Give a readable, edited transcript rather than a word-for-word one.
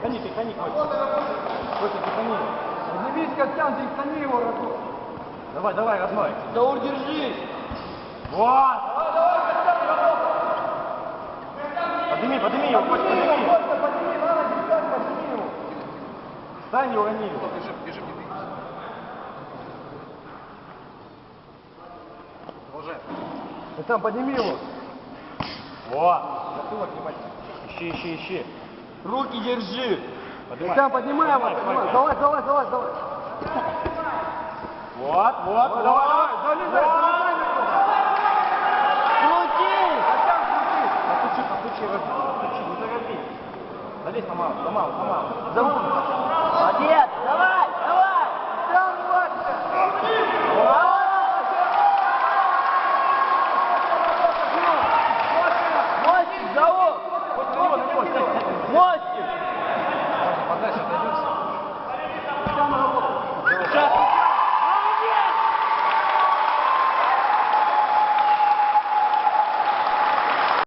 Тихани, тихани, Костя, тихани. Поднимись, Костян, тихани его, родной. Давай, давай, родной. Заур, держись. Вот. Давай, Костян, работай. Подними, подними его, Костя, подними. Костя, подними, на ноги, встань, подними его. Встань и урони его. Бежим, бежим, не двигайся. Продолжаем. Костян, подними его. Вот. Затылок внимательно. Ищи, ищи, ищи. Руки держи. Поднимай. Костян, поднимай его, поднимай. Залазь, залазь, залазь, залазь. Вот, вот. Давай, давай, залезай, залезай. Крути! Костян, крути. Постучи, постучи, постучи, не торопись. Залезь помалу, помалу, помалу. Молодец! Давай, давай! Костян, младше. Мостик, Заур! Вот на него, сядь, сядь. Мостик!